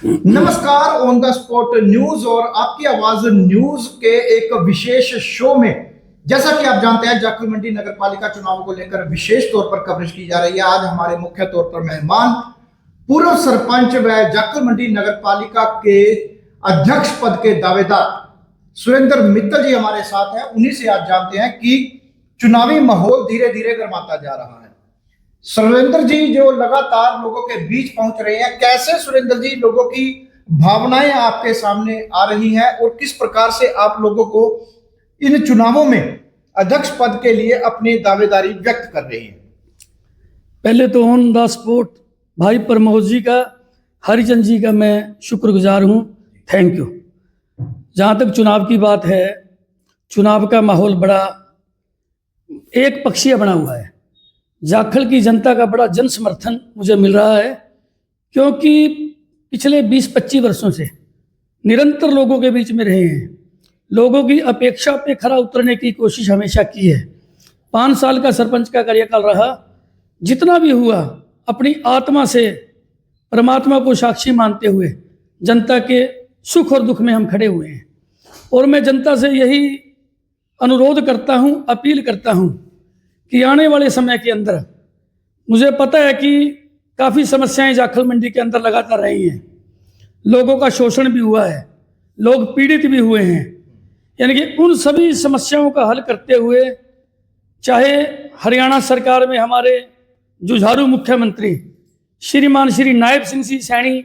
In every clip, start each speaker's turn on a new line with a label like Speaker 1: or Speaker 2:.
Speaker 1: नमस्कार, on the spot news और आपकी आवाज न्यूज के एक विशेष शो में, जैसा कि आप जानते हैं, जाखल मंडी नगर पालिका चुनाव को लेकर विशेष तौर पर कवरेज की जा रही है। आज हमारे मुख्य तौर पर मेहमान पूर्व सरपंच व जाखल मंडी नगर पालिका के अध्यक्ष पद के दावेदार सुरेंद्र मित्तल जी हमारे साथ हैं। उन्हीं से आज जानते हैं कि चुनावी माहौल धीरे धीरे गर्माता जा रहा है। सुरेंद्र जी जो लगातार लोगों के बीच पहुंच रहे हैं, कैसे सुरेंद्र जी लोगों की भावनाएं आपके सामने आ रही हैं और किस प्रकार से आप लोगों को इन चुनावों में अध्यक्ष पद के लिए अपनी दावेदारी व्यक्त कर रहे हैं?
Speaker 2: पहले तो ऑन द स्पॉट भाई प्रमोद जी का, हरिचंद जी का मैं शुक्रगुजार हूँ, थैंक यू। जहाँ तक चुनाव की बात है, चुनाव का माहौल बड़ा एक पक्षीय बना हुआ है। जाखल की जनता का बड़ा जन समर्थन मुझे मिल रहा है, क्योंकि पिछले 20-25 वर्षों से निरंतर लोगों के बीच में रहे हैं। लोगों की अपेक्षा पे खरा उतरने की कोशिश हमेशा की है। 5 साल का सरपंच का कार्यकाल रहा, जितना भी हुआ अपनी आत्मा से परमात्मा को साक्षी मानते हुए जनता के सुख और दुख में हम खड़े हुए हैं। और मैं जनता से यही अनुरोध करता हूँ, अपील करता हूँ कि आने वाले समय के अंदर, मुझे पता है कि काफ़ी समस्याएं जाखल मंडी के अंदर लगातार रही हैं, लोगों का शोषण भी हुआ है, लोग पीड़ित भी हुए हैं, यानी कि उन सभी समस्याओं का हल करते हुए, चाहे हरियाणा सरकार में हमारे जुझारू मुख्यमंत्री श्रीमान श्री नायब सिंह जी सैनी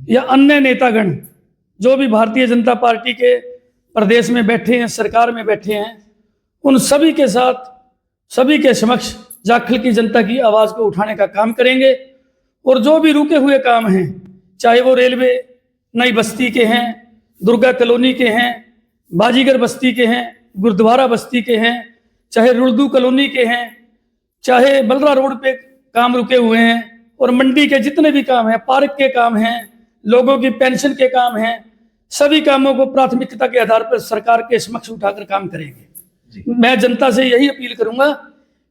Speaker 2: या अन्य नेतागण जो भी भारतीय जनता पार्टी के प्रदेश में बैठे हैं, सरकार में बैठे हैं, उन सभी के साथ, सभी के समक्ष जाखल की जनता की आवाज़ को उठाने का काम करेंगे। और जो भी रुके हुए काम हैं, चाहे वो रेलवे नई बस्ती के हैं, दुर्गा कॉलोनी के हैं, बाजीगर बस्ती के हैं, गुरुद्वारा बस्ती के हैं, चाहे रुड़दू कॉलोनी के हैं, चाहे बलरा रोड पे काम रुके हुए हैं, और मंडी के जितने भी काम हैं, पार्क के काम हैं, लोगों की पेंशन के काम हैं, सभी कामों को प्राथमिकता के आधार पर सरकार के समक्ष उठाकर काम करेंगे। मैं जनता से यही अपील करूंगा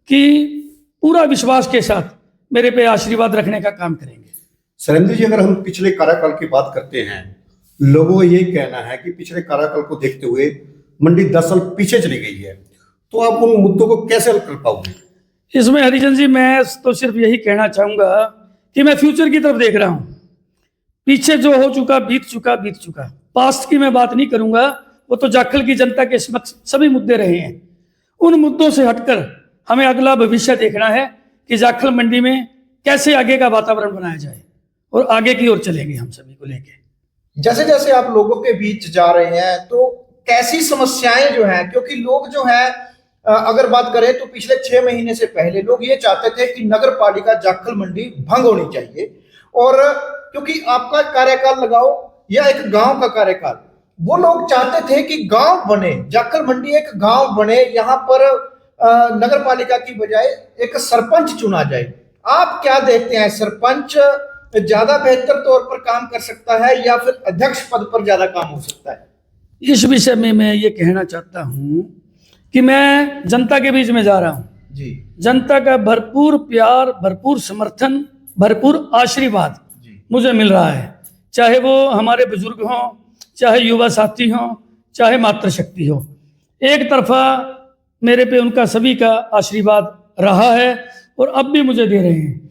Speaker 2: कि पूरा विश्वास के साथ मेरे पे आशीर्वाद रखने का काम करेंगे।
Speaker 3: सुरेंद्र जी, अगर हम पिछले कार्यकाल की बात करते हैं, लोगों का ये कहना है कि पिछले कार्यकाल को देखते हुए मंडी 10 साल पीछे चली गई है, तो आप उन मुद्दों को कैसे हल कर पाओगे?
Speaker 2: इसमें हरिचंद जी, मैं तो सिर्फ यही कहना चाहूंगा कि मैं फ्यूचर की तरफ देख रहा हूँ। पीछे जो हो चुका बीत चुका। पास्ट की मैं बात नहीं करूंगा, वो तो जाखल की जनता के समक्ष सभी मुद्दे रहे हैं। उन मुद्दों से हटकर हमें अगला भविष्य देखना है कि जाखल मंडी में कैसे आगे का वातावरण बनाया जाए, और आगे की ओर चलेंगे हम सभी को लेके।
Speaker 1: जैसे जैसे आप लोगों के बीच जा रहे हैं, तो कैसी समस्याएं जो हैं, क्योंकि लोग जो है, अगर बात करें तो पिछले 6 महीने से पहले लोग ये चाहते थे कि नगर पालिका जाखल मंडी भंग होनी चाहिए, और क्योंकि आपका कार्यकाल लगाओ या एक गांव का कार्यकाल, वो लोग चाहते थे कि गांव बने, जाखल मंडी एक गांव बने, यहाँ पर नगर पालिका की बजाय एक सरपंच चुना जाए। आप क्या देखते हैं, सरपंच ज्यादा बेहतर तौर पर काम कर सकता है या फिर अध्यक्ष पद पर ज्यादा काम हो सकता है?
Speaker 2: इस विषय में मैं ये कहना चाहता हूँ कि मैं जनता के बीच में जा रहा हूँ
Speaker 1: जी।
Speaker 2: जनता का भरपूर प्यार, भरपूर समर्थन, भरपूर आशीर्वाद मुझे मिल रहा है। चाहे वो हमारे बुजुर्ग हों, चाहे युवा साथी हों, चाहे मातृशक्ति हो, एक तरफा मेरे पे उनका सभी का आशीर्वाद रहा है और अब भी मुझे दे रहे हैं।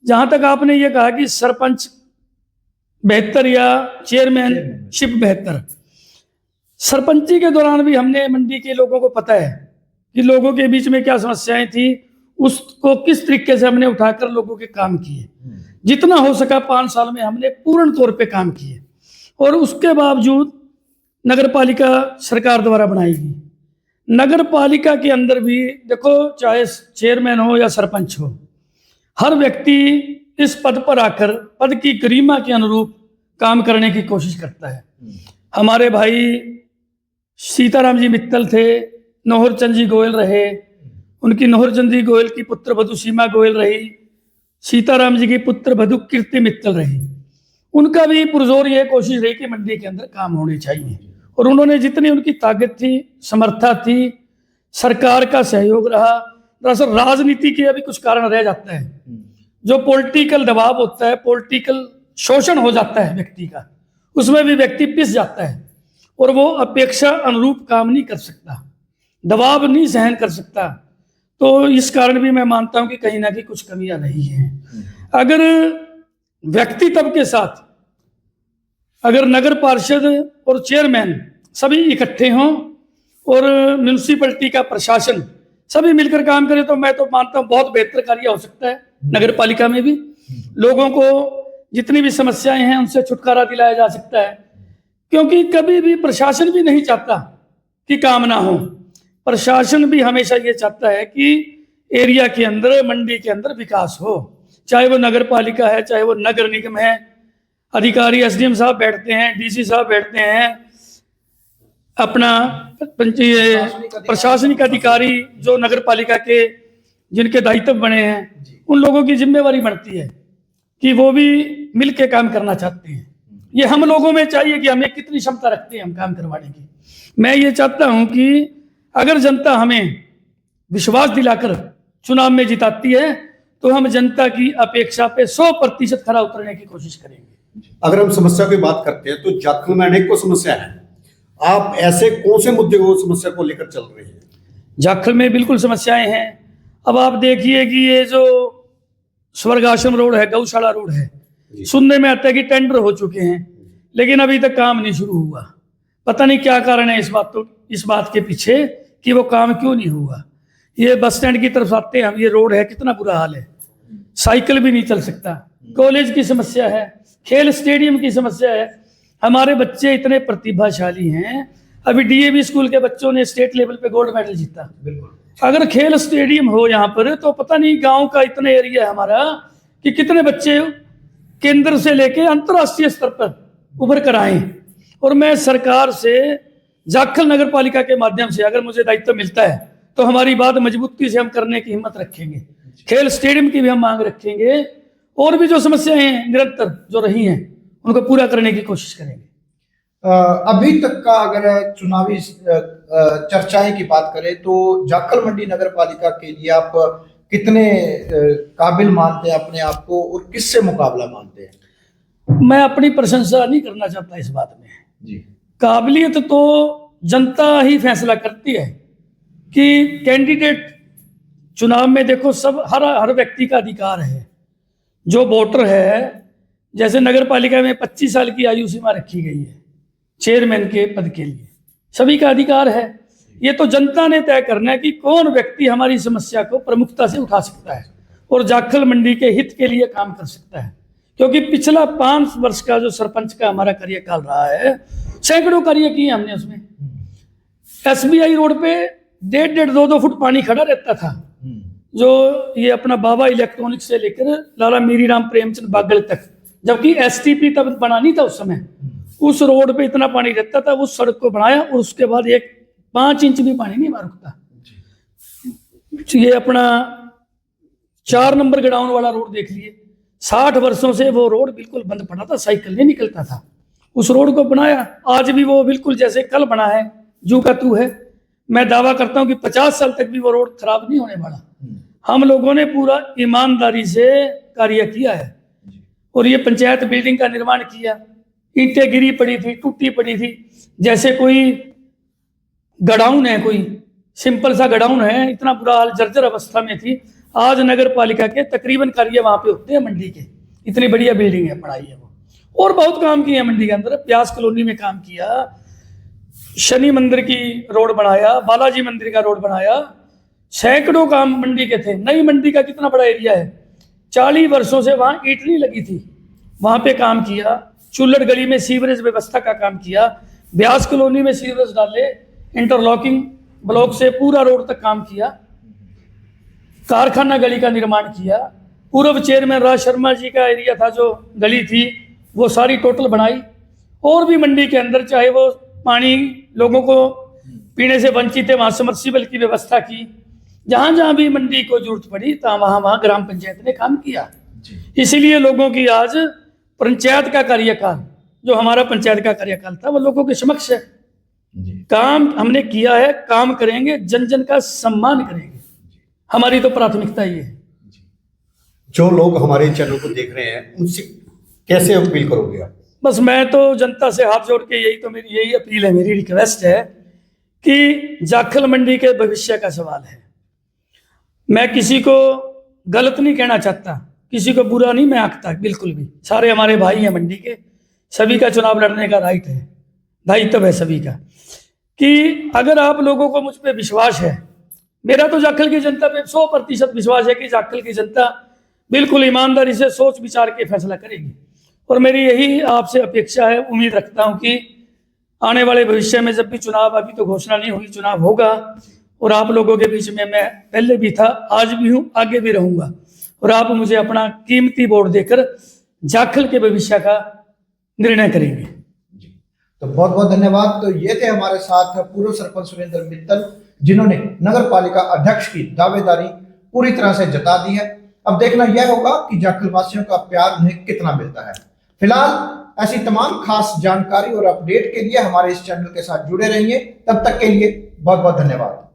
Speaker 2: जहाँ तक आपने ये कहा कि सरपंच बेहतर या चेयरमैनशिप बेहतर, सरपंची के दौरान भी हमने मंडी के लोगों को पता है कि लोगों के बीच में क्या समस्याएं थी, उसको किस तरीके से हमने उठाकर लोगों के काम किए। जितना हो सका 5 साल में हमने पूर्ण तौर पे काम किए, और उसके बावजूद नगर पालिका सरकार द्वारा बनाई गई। नगर पालिका के अंदर भी देखो, चाहे चेयरमैन हो या सरपंच हो, हर व्यक्ति इस पद पर आकर पद की गरिमा के अनुरूप काम करने की कोशिश करता है। हमारे भाई सीताराम जी मित्तल थे, नौहरचंद जी गोयल रहे, उनकी नौहरचंद जी गोयल की पुत्र वधु सीमा गोयल रही, सीताराम जी की पुत्र वधु कीर्ति मित्तल रही। उनका भी पुरजोर ये कोशिश रही कि मंडी के अंदर काम होने चाहिए, और उन्होंने जितनी उनकी ताकत थी, समर्था थी, सरकार का सहयोग रहा। दरअसल राजनीति के अभी कुछ कारण रह जाता है, जो पॉलिटिकल दबाव होता है, पॉलिटिकल शोषण हो जाता है व्यक्ति का, उसमें भी व्यक्ति पिस जाता है और वो अपेक्षा अनुरूप काम नहीं कर सकता, दबाव नहीं सहन कर सकता। तो इस कारण भी मैं मानता हूं कि कहीं ना कहीं कुछ कमियां रही हैं। अगर व्यक्ति तब के साथ अगर नगर पार्षद और चेयरमैन सभी इकट्ठे हों और म्यूनिसिपैलिटी का प्रशासन सभी मिलकर काम करें तो मैं तो मानता हूं बहुत बेहतर कार्य हो सकता है। नगर पालिका में भी लोगों को जितनी भी समस्याएं हैं उनसे छुटकारा दिलाया जा सकता है, क्योंकि कभी भी प्रशासन भी नहीं चाहता कि काम ना हो। प्रशासन भी हमेशा ये चाहता है कि एरिया के अंदर, मंडी के अंदर विकास हो, चाहे वो नगर पालिका है, चाहे वो नगर निगम है। अधिकारी एसडीएम साहब बैठते हैं, डीसी साहब बैठते हैं, अपना प्रशासनिक अधिकारी जो नगर पालिका के जिनके दायित्व बने हैं, उन लोगों की जिम्मेवारी बढ़ती है कि वो भी मिलके काम करना चाहते हैं। ये हम लोगों में चाहिए कि हमें कितनी क्षमता रखते हैं हम काम करवाने की। मैं ये चाहता हूं कि अगर जनता हमें विश्वास दिलाकर चुनाव में जिताती है तो हम जनता की अपेक्षा पे 100% खरा उतरने की कोशिश करेंगे।
Speaker 3: अगर हम समस्या की बात करते हैं तो जाखल में अनेकों समस्या है, आप ऐसे कौन से मुद्दे को समस्या को लेकर चल रहे हैं?
Speaker 2: जाखल में बिल्कुल समस्याएं हैं। अब आप देखिए कि ये जो स्वर्ग आश्रम रोड है, गौशाला रोड है, सुनने में आता है कि टेंडर हो चुके हैं, लेकिन अभी तक काम नहीं शुरू हुआ। पता नहीं क्या कारण है इस बात के पीछे कि वो काम क्यों नहीं हुआ। ये बस स्टैंड की तरफ आते हैं हम, ये रोड है, कितना बुरा हाल है, साइकिल भी नहीं चल सकता। कॉलेज की समस्या है, खेल स्टेडियम की समस्या है। हमारे बच्चे इतने प्रतिभाशाली हैं, अभी डीएवी स्कूल के बच्चों ने स्टेट लेवल पे गोल्ड मेडल जीता। अगर खेल स्टेडियम हो यहाँ पर तो पता नहीं, गांव का इतना एरिया है हमारा कि कितने बच्चे केंद्र से लेके अंतर्राष्ट्रीय स्तर पर उभर कर आए। और मैं सरकार से, जाखल नगर पालिका के माध्यम से अगर मुझे दायित्व मिलता है तो हमारी बात मजबूती से हम करने की हिम्मत रखेंगे। खेल स्टेडियम की भी हम मांग रखेंगे और भी जो समस्याएं हैं निरंतर जो रही हैं उनको पूरा करने की कोशिश करेंगे।
Speaker 1: अभी तक का अगर चुनावी चर्चाएं की बात करें तो जाखल मंडी नगर पालिका के लिए आप कितने काबिल मानते हैं अपने आप को और किससे मुकाबला मानते हैं?
Speaker 2: मैं अपनी प्रशंसा नहीं करना चाहता इस बात में
Speaker 1: जी।
Speaker 2: काबिलियत तो जनता ही फैसला करती है कि कैंडिडेट चुनाव में देखो सब हर व्यक्ति का अधिकार है। जो वोटर है, जैसे नगर पालिका में 25 साल की आयु सीमा रखी गई है चेयरमैन के पद के लिए, सभी का अधिकार है। ये तो जनता ने तय करना है कि कौन व्यक्ति हमारी समस्या को प्रमुखता से उठा सकता है और जाखल मंडी के हित के लिए काम कर सकता है। क्योंकि पिछला 5 वर्ष का जो सरपंच का हमारा कार्यकाल रहा है, सैकड़ों कार्य किए हमने उसमें। एसबीआई रोड पे 1.5-2 फुट पानी खड़ा रहता था, जो ये अपना बाबा इलेक्ट्रॉनिक्स से लेकर लाला मीरीराम प्रेमचंद बागल तक, जबकि एसटीपी तब बना नहीं था उस समय। उस रोड पे इतना पानी रहता था, उस सड़क को बनाया और उसके बाद 5 इंच भी पानी नहीं वहां रुकता। ये अपना 4 नंबर गोडाउन वाला रोड देख लिए, 60 वर्षों से वो रोड बिल्कुल बंद पड़ा था, साइकिल नहीं निकलता था। उस रोड को बनाया, आज भी वो बिल्कुल जैसे कल बना है, जू का तू है। मैं दावा करता हूं कि 50 साल तक भी वो रोड खराब नहीं होने वाला। हम लोगों ने पूरा ईमानदारी से कार्य किया है और ये पंचायत बिल्डिंग का निर्माण किया। ईंटें गिरी पड़ी थी, टूटी पड़ी थी, जैसे कोई गडाउन है, कोई सिंपल सा गडाउन है, इतना बुरा हाल, जर्जर अवस्था में थी। आज नगर पालिका के तकरीबन कार्य वहां पे होते हैं मंडी के, इतनी बढ़िया बिल्डिंग है, पढ़ाई है वो। और बहुत काम किए मंडी के अंदर, प्यास कॉलोनी में काम किया, शनि मंदिर की रोड बनाया, बालाजी मंदिर का रोड बनाया, सैकड़ों काम मंडी के थे। नई मंडी का कितना बड़ा एरिया है, 40 वर्षों से वहां ईंट नहीं लगी थी, वहां पे काम किया। चुल्लड़ गली में सीवरेज व्यवस्था का काम किया, ब्यास कॉलोनी में सीवरेज डाले, इंटरलॉकिंग ब्लॉक से पूरा रोड तक काम किया, कारखाना गली का निर्माण किया। पूर्व चेयरमैन राज शर्मा जी का एरिया था, जो गली थी वो सारी टोटल बनाई। और भी मंडी के अंदर चाहे वो पानी लोगों को पीने से वंचित है, वहाँ समर्सिबल की व्यवस्था की। जहाँ जहाँ भी मंडी को जरूरत पड़ी तो वहाँ ग्राम पंचायत ने काम किया। इसीलिए लोगों की आज पंचायत का कार्यकाल, जो हमारा पंचायत का कार्यकाल था, वो लोगों के समक्ष है। काम हमने किया है, काम करेंगे, जन जन का सम्मान करेंगे, हमारी तो प्राथमिकता ये है।
Speaker 3: जो लोग हमारे चैनल को देख रहे हैं उनसे कैसे अपील करोगे आप?
Speaker 2: बस मैं तो जनता से हाथ जोड़ के यही अपील है, मेरी रिक्वेस्ट है कि जाखल मंडी के भविष्य का सवाल है। मैं किसी को गलत नहीं कहना चाहता, किसी को बुरा नहीं मैं आंकता, बिल्कुल भी। सारे हमारे भाई हैं मंडी के, सभी का चुनाव लड़ने का राइट है, दायित्व है सभी का। कि अगर आप लोगों को मुझ पर विश्वास है, मेरा तो जाखल की जनता पे 100% विश्वास है कि जाखल की जनता बिल्कुल ईमानदारी से सोच विचार के फैसला करेगी। और मेरी यही आपसे अपेक्षा है, उम्मीद रखता हूं कि आने वाले भविष्य में जब भी चुनाव, अभी तो घोषणा नहीं हुई, चुनाव होगा और आप लोगों के बीच में मैं पहले भी था, आज भी हूं, आगे भी रहूंगा, और आप मुझे अपना कीमती वोट देकर जाखल के भविष्य का निर्णय करेंगे।
Speaker 1: तो बहुत बहुत धन्यवाद। तो ये थे हमारे साथ पूर्व सरपंच सुरेंद्र मित्तल, जिन्होंने नगर पालिका अध्यक्ष की दावेदारी पूरी तरह से जता दी है। अब देखना यह होगा कि जाखल वासियों का प्यार उन्हें कितना मिलता है। फिलहाल ऐसी तमाम खास जानकारी और अपडेट के लिए हमारे इस चैनल के साथ जुड़े रहिए। तब तक के लिए बहुत बहुत धन्यवाद।